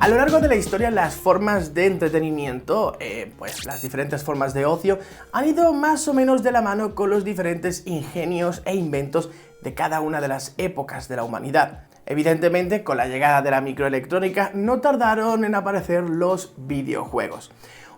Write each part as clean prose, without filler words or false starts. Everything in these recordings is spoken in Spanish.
A lo largo de la historia, las formas de entretenimiento, pues las diferentes formas de ocio, han ido más o menos de la mano con los diferentes ingenios e inventos de cada una de las épocas de la humanidad. Evidentemente, con la llegada de la microelectrónica, no tardaron en aparecer los videojuegos.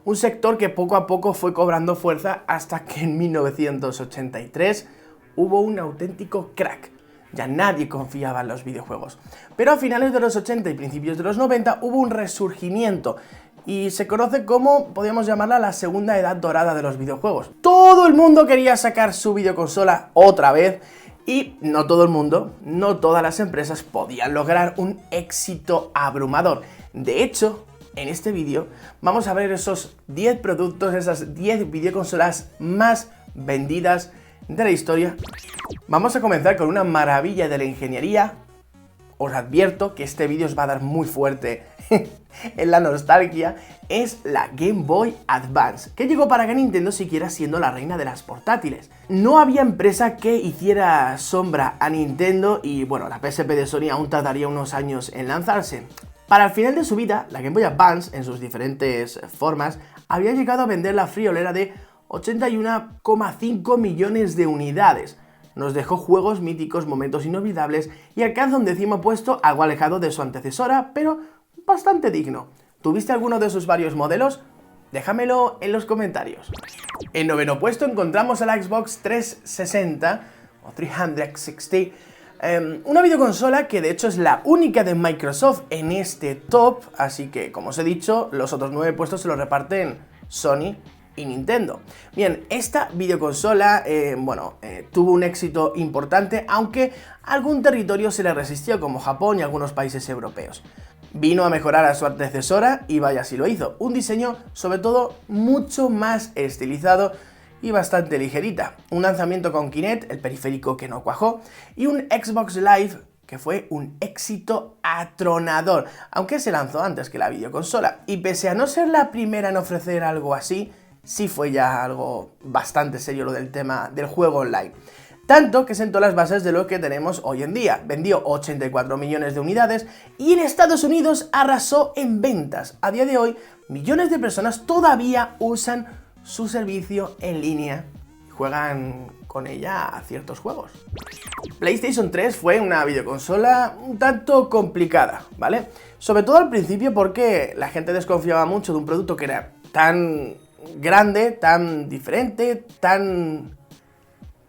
Un sector que poco a poco fue cobrando fuerza hasta que en 1983 hubo un auténtico crack. Ya nadie confiaba en los videojuegos. Pero a finales de los 80 y principios de los 90 hubo un resurgimiento y se conoce como, podríamos llamarla, la segunda edad dorada de los videojuegos. Todo el mundo quería sacar su videoconsola otra vez y no todo el mundo, no todas las empresas podían lograr un éxito abrumador. De hecho, en este vídeo vamos a ver esos 10 productos, esas 10 videoconsolas más vendidas de la historia. Vamos a comenzar con una maravilla de la ingeniería. Os advierto que este vídeo os va a dar muy fuerte en la nostalgia. Es la Game Boy Advance, que llegó para que Nintendo siguiera siendo la reina de las portátiles. No había empresa que hiciera sombra a Nintendo y bueno, la PSP de Sony aún tardaría unos años en lanzarse. Para el final de su vida, la Game Boy Advance, en sus diferentes formas, había llegado a vender la friolera de 81,5 millones de unidades. Nos dejó juegos míticos, momentos inolvidables y alcanza un 10º puesto, algo alejado de su antecesora, pero bastante digno. ¿Tuviste alguno de sus varios modelos? Déjamelo en los comentarios. En 9º puesto encontramos a la Xbox 360 o 360, una videoconsola que de hecho es la única de Microsoft en este top, así que como os he dicho, los otros 9 puestos se los reparten Sony y Nintendo. Bien, esta videoconsola, tuvo un éxito importante, aunque algún territorio se le resistió, como Japón y algunos países europeos. Vino a mejorar a su antecesora y vaya si lo hizo. Un diseño, sobre todo, mucho más estilizado y bastante ligerita. Un lanzamiento con Kinect, el periférico que no cuajó, y un Xbox Live que fue un éxito atronador, aunque se lanzó antes que la videoconsola. Y pese a no ser la primera en ofrecer algo así, sí fue ya algo bastante serio lo del tema del juego online. Tanto que sentó las bases de lo que tenemos hoy en día. Vendió 84 millones de unidades y en Estados Unidos arrasó en ventas. A día de hoy, millones de personas todavía usan su servicio en línea y juegan con ella a ciertos juegos. PlayStation 3 fue una videoconsola un tanto complicada, ¿vale? Sobre todo al principio porque la gente desconfiaba mucho de un producto que era tan grande, tan diferente, tan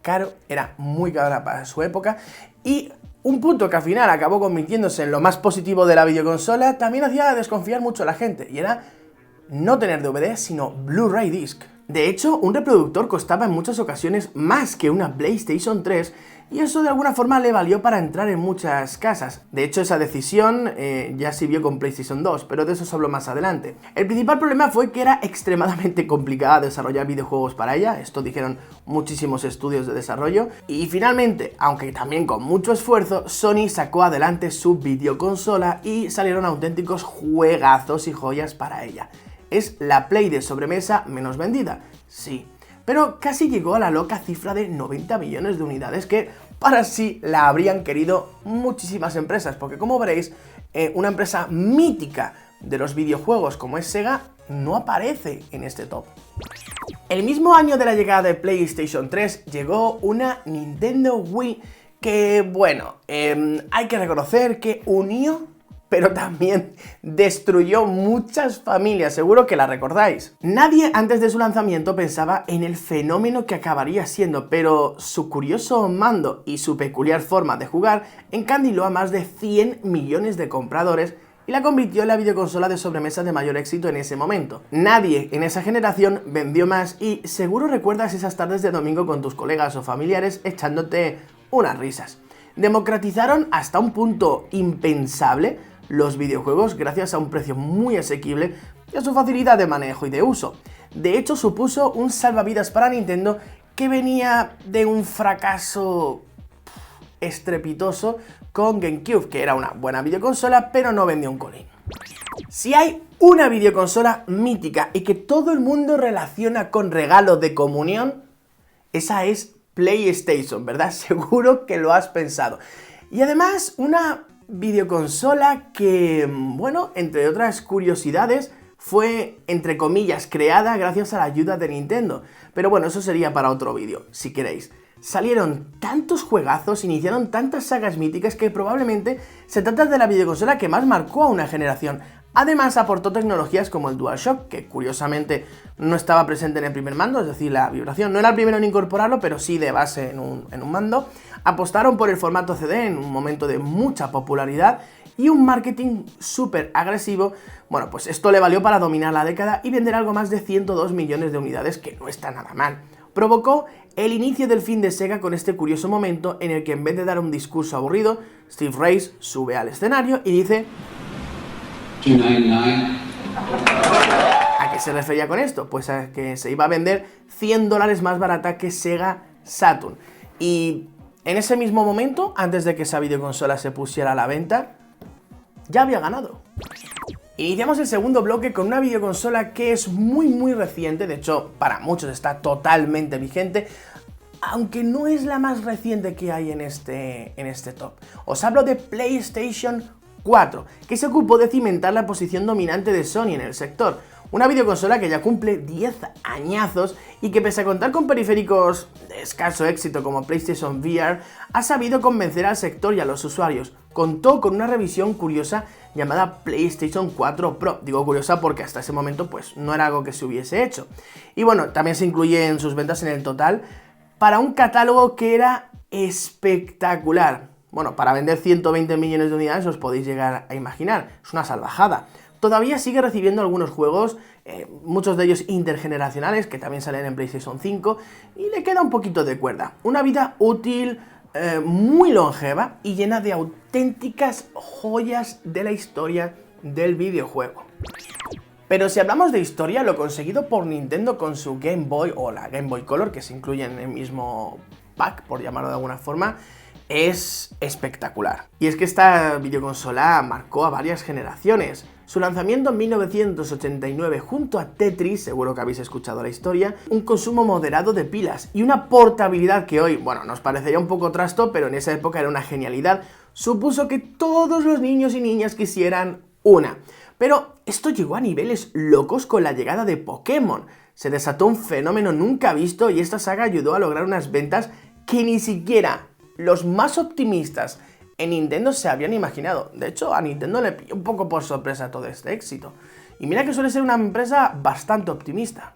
caro, era muy cara para su época, y un punto que al final acabó convirtiéndose en lo más positivo de la videoconsola también hacía desconfiar mucho a la gente, y era no tener DVD sino Blu-ray disc. De hecho, un reproductor costaba en muchas ocasiones más que una PlayStation 3 y eso de alguna forma le valió para entrar en muchas casas. De hecho, esa decisión ya se vio con PlayStation 2, pero de eso os hablo más adelante. El principal problema fue que era extremadamente complicada desarrollar videojuegos para ella, esto dijeron muchísimos estudios de desarrollo, y finalmente, aunque también con mucho esfuerzo, Sony sacó adelante su videoconsola y salieron auténticos juegazos y joyas para ella. Es la Play de sobremesa menos vendida, sí, pero casi llegó a la loca cifra de 90 millones de unidades que para sí la habrían querido muchísimas empresas, porque como veréis, una empresa mítica de los videojuegos como es Sega no aparece en este top. El mismo año de la llegada de PlayStation 3 llegó una Nintendo Wii que, bueno, hay que reconocer que unió pero también destruyó muchas familias, seguro que la recordáis. Nadie antes de su lanzamiento pensaba en el fenómeno que acabaría siendo, pero su curioso mando y su peculiar forma de jugar encandiló a más de 100 millones de compradores y la convirtió en la videoconsola de sobremesa de mayor éxito en ese momento. Nadie en esa generación vendió más y seguro recuerdas esas tardes de domingo con tus colegas o familiares echándote unas risas. Democratizaron hasta un punto impensable los videojuegos gracias a un precio muy asequible y a su facilidad de manejo y de uso. De hecho, supuso un salvavidas para Nintendo que venía de un fracaso estrepitoso con GameCube, que era una buena videoconsola, pero no vendió un colín. Si hay una videoconsola mítica y que todo el mundo relaciona con regalo de comunión, esa es PlayStation, ¿verdad? Seguro que lo has pensado. Y además, una videoconsola que, bueno, entre otras curiosidades, fue, entre comillas, creada gracias a la ayuda de Nintendo. Pero bueno, eso sería para otro vídeo, si queréis. Salieron tantos juegazos, iniciaron tantas sagas míticas que probablemente se trata de la videoconsola que más marcó a una generación. Además aportó tecnologías como el DualShock, que curiosamente no estaba presente en el primer mando, es decir, la vibración no era el primero en incorporarlo, pero sí de base en un mando. Apostaron por el formato CD en un momento de mucha popularidad y un marketing súper agresivo. Bueno, pues esto le valió para dominar la década y vender algo más de 102 millones de unidades, que no está nada mal. Provocó el inicio del fin de Sega con este curioso momento en el que en vez de dar un discurso aburrido, Steve Race sube al escenario y dice... $2.99. ¿A qué se refería con esto? Pues a que se iba a vender $100 más barata que Sega Saturn. Y en ese mismo momento, antes de que esa videoconsola se pusiera a la venta, ya había ganado. Iniciamos el segundo bloque con una videoconsola que es muy reciente, de hecho para muchos está totalmente vigente, aunque no es la más reciente que hay en este top. Os hablo de PlayStation 4, que se ocupó de cimentar la posición dominante de Sony en el sector. Una videoconsola que ya cumple 10 añazos y que, pese a contar con periféricos de escaso éxito como PlayStation VR, ha sabido convencer al sector y a los usuarios. Contó con una revisión curiosa llamada PlayStation 4 Pro. Digo curiosa porque hasta ese momento pues no era algo que se hubiese hecho. Y bueno, también se incluye en sus ventas en el total para un catálogo que era espectacular. Bueno, para vender 120 millones de unidades os podéis llegar a imaginar, es una salvajada. Todavía sigue recibiendo algunos juegos, muchos de ellos intergeneracionales, que también salen en PlayStation 5, y le queda un poquito de cuerda. Una vida útil, muy longeva y llena de auténticas joyas de la historia del videojuego. Pero si hablamos de historia, lo conseguido por Nintendo con su Game Boy o la Game Boy Color, que se incluyen en el mismo pack, por llamarlo de alguna forma, es espectacular. Y es que esta videoconsola marcó a varias generaciones. Su lanzamiento en 1989 junto a Tetris, seguro que habéis escuchado la historia, un consumo moderado de pilas y una portabilidad que hoy, bueno, nos parecería un poco trasto, pero en esa época era una genialidad, supuso que todos los niños y niñas quisieran una. Pero esto llegó a niveles locos con la llegada de Pokémon. Se desató un fenómeno nunca visto y esta saga ayudó a lograr unas ventas que ni siquiera los más optimistas en Nintendo se habían imaginado. De hecho, a Nintendo le pilló un poco por sorpresa todo este éxito. Y mira que suele ser una empresa bastante optimista.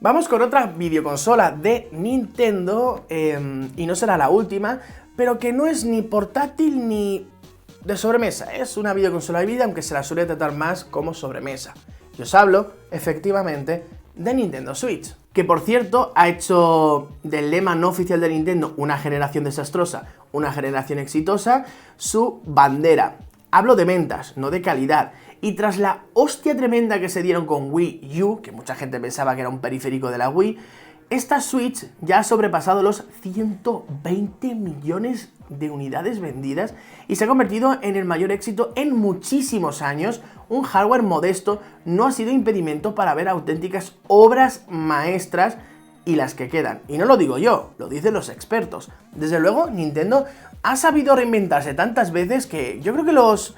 Vamos con otra videoconsola de Nintendo, y no será la última, pero que no es ni portátil ni de sobremesa. Es una videoconsola híbrida, aunque se la suele tratar más como sobremesa. Y os hablo, efectivamente, de Nintendo Switch, que por cierto ha hecho del lema no oficial de Nintendo, una generación desastrosa, una generación exitosa, su bandera. Hablo de ventas, no de calidad. Y tras la hostia tremenda que se dieron con Wii U, que mucha gente pensaba que era un periférico de la Wii, esta Switch ya ha sobrepasado los 120 millones de unidades vendidas y se ha convertido en el mayor éxito en muchísimos años. Un hardware modesto no ha sido impedimento para ver auténticas obras maestras y las que quedan. Y no lo digo yo, lo dicen los expertos. Desde luego, Nintendo ha sabido reinventarse tantas veces que yo creo que los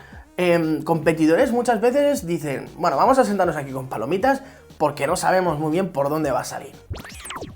competidores muchas veces dicen, bueno, vamos a sentarnos aquí con palomitas porque no sabemos muy bien por dónde va a salir.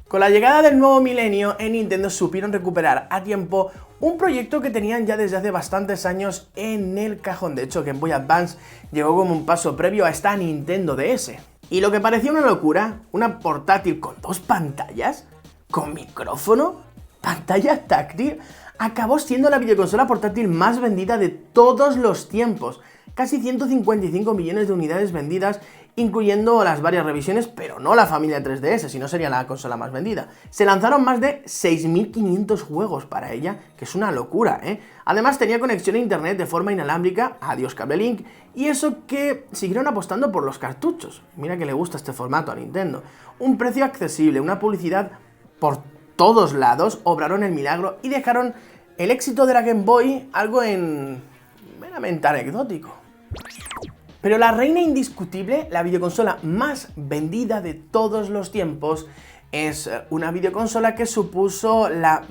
Con la llegada del nuevo milenio, en Nintendo supieron recuperar a tiempo un proyecto que tenían ya desde hace bastantes años en el cajón. De hecho, Game Boy Advance llegó como un paso previo a esta Nintendo DS. Y lo que parecía una locura, una portátil con 2 pantallas, con micrófono, pantalla táctil, acabó siendo la videoconsola portátil más vendida de todos los tiempos. Casi 155 millones de unidades vendidas, incluyendo las varias revisiones, pero no la familia 3DS, si no sería la consola más vendida. Se lanzaron más de 6.500 juegos para ella, que es una locura, ¿eh? Además tenía conexión a internet de forma inalámbrica, adiós cable link, y eso que siguieron apostando por los cartuchos. Mira que le gusta este formato a Nintendo. Un precio accesible, una publicidad por todos lados, obraron el milagro y dejaron el éxito de la Game Boy algo meramente anecdótico. Pero la reina indiscutible, la videoconsola más vendida de todos los tiempos, es una videoconsola que supuso la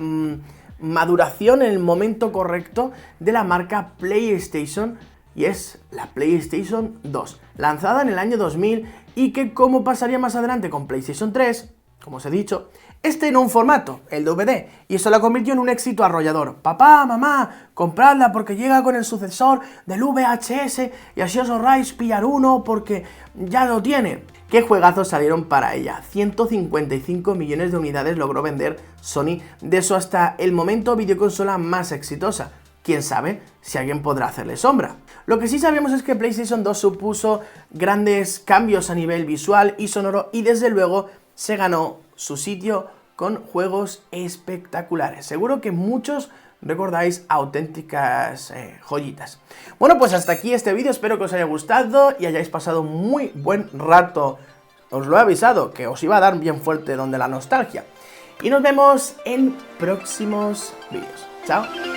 maduración en el momento correcto de la marca PlayStation, y es la PlayStation 2, lanzada en el año 2000 y que, como pasaría más adelante con PlayStation 3, como os he dicho, estrenó un formato, el DVD, y eso la convirtió en un éxito arrollador. Papá, mamá, compradla porque llega con el sucesor del VHS y así os ahorráis pillar uno porque ya lo tiene. ¿Qué juegazos salieron para ella? 155 millones de unidades logró vender Sony, de eso hasta el momento videoconsola más exitosa. Quién sabe si alguien podrá hacerle sombra. Lo que sí sabemos es que PlayStation 2 supuso grandes cambios a nivel visual y sonoro, y desde luego se ganó su sitio con juegos espectaculares. Seguro que muchos recordáis auténticas joyitas. Bueno, pues hasta aquí este vídeo, espero que os haya gustado y hayáis pasado muy buen rato. Os lo he avisado, que os iba a dar bien fuerte donde la nostalgia. Y nos vemos en próximos vídeos. Chao.